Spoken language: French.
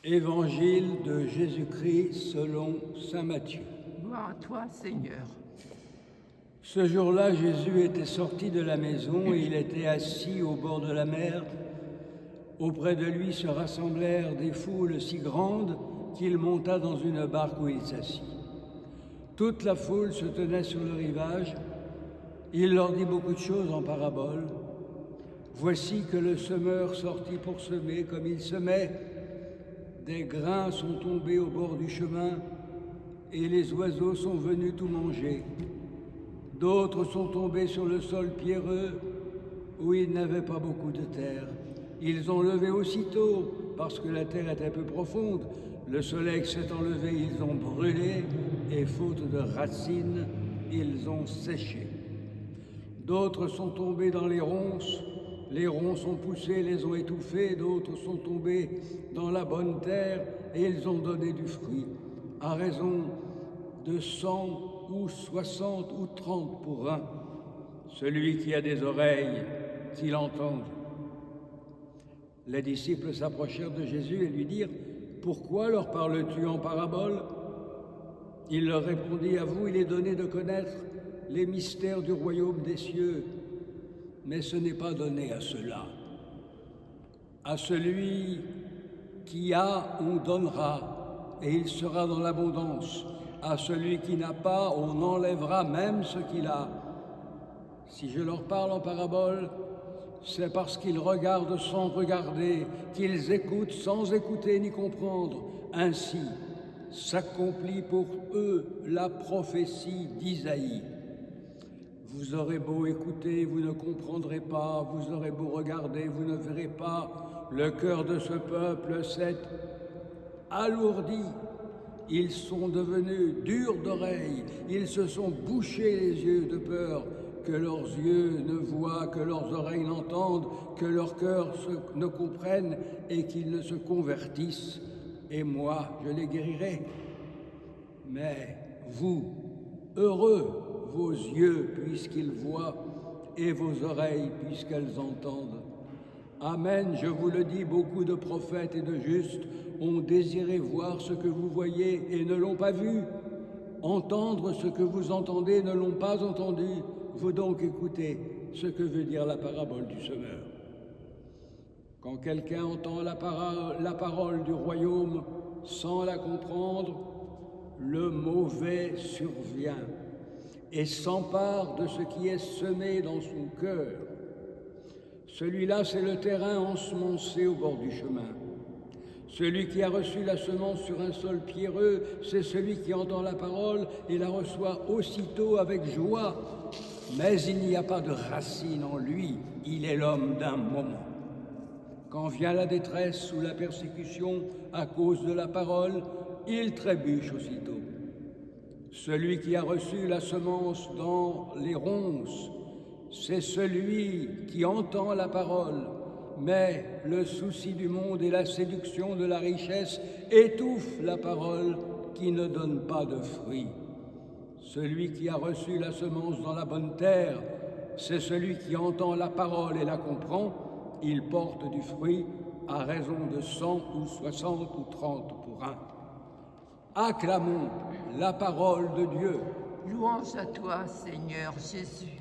Évangile de Jésus-Christ selon saint Matthieu. Gloire à toi, Seigneur. Ce jour-là, Jésus était sorti de la maison et il était assis au bord de la mer. Auprès de lui se rassemblèrent des foules si grandes qu'il monta dans une barque où il s'assit. Toute la foule se tenait sur le rivage. Il leur dit beaucoup de choses en paraboles. Voici que le semeur sortit pour semer. Comme il semait, des grains sont tombés au bord du chemin et les oiseaux sont venus tout manger. D'autres sont tombés sur le sol pierreux où il n'avait pas beaucoup de terre. Ils ont levé aussitôt parce que la terre était peu profonde. Le soleil s'étant levé, ils ont brûlé et faute de racines, ils ont séché. D'autres sont tombés dans les ronces ont poussé, les ont étouffés. D'autres sont tombés dans la bonne terre et ils ont donné du fruit, à raison de 100 ou 60 ou 30 pour un. Celui qui a des oreilles, qu'il entende. Les disciples s'approchèrent de Jésus et lui dirent: Pourquoi leur parles-tu en parabole? Il leur répondit: À vous, il est donné de connaître les mystères du royaume des cieux, mais ce n'est pas donné à ceux-là. À celui qui a, on donnera, et il sera dans l'abondance. À celui qui n'a pas, on enlèvera même ce qu'il a. Si je leur parle en parabole, c'est parce qu'ils regardent sans regarder, qu'ils écoutent sans écouter ni comprendre. Ainsi s'accomplit pour eux la prophétie d'Isaïe. Vous aurez beau écouter, vous ne comprendrez pas, vous aurez beau regarder, vous ne verrez pas. Le cœur de ce peuple s'est alourdi. Ils sont devenus durs d'oreilles, ils se sont bouchés les yeux de peur que leurs yeux ne voient, que leurs oreilles n'entendent, que leur cœur ne comprenne et qu'ils ne se convertissent. Et moi, je les guérirai. Mais vous, heureux vos yeux puisqu'ils voient et vos oreilles puisqu'elles entendent. Amen, je vous le dis, beaucoup de prophètes et de justes ont désiré voir ce que vous voyez et ne l'ont pas vu, entendre ce que vous entendez et ne l'ont pas entendu. Vous donc écoutez ce que veut dire la parabole du semeur. Quand quelqu'un entend la parole du royaume sans la comprendre, le mauvais survient et s'empare de ce qui est semé dans son cœur. Celui-là, c'est le terrain ensemencé au bord du chemin. Celui qui a reçu la semence sur un sol pierreux, c'est celui qui entend la parole et la reçoit aussitôt avec joie. Mais il n'y a pas de racine en lui, il est l'homme d'un moment. Quand vient la détresse ou la persécution à cause de la parole, il trébuche aussitôt. Celui qui a reçu la semence dans les ronces, c'est celui qui entend la parole, mais le souci du monde et la séduction de la richesse étouffent la parole qui ne donne pas de fruits. Celui qui a reçu la semence dans la bonne terre, c'est celui qui entend la parole et la comprend. Il porte du fruit à raison de 100 ou 60 ou 30 pour un. Acclamons la parole de Dieu. Louange à toi, Seigneur Jésus.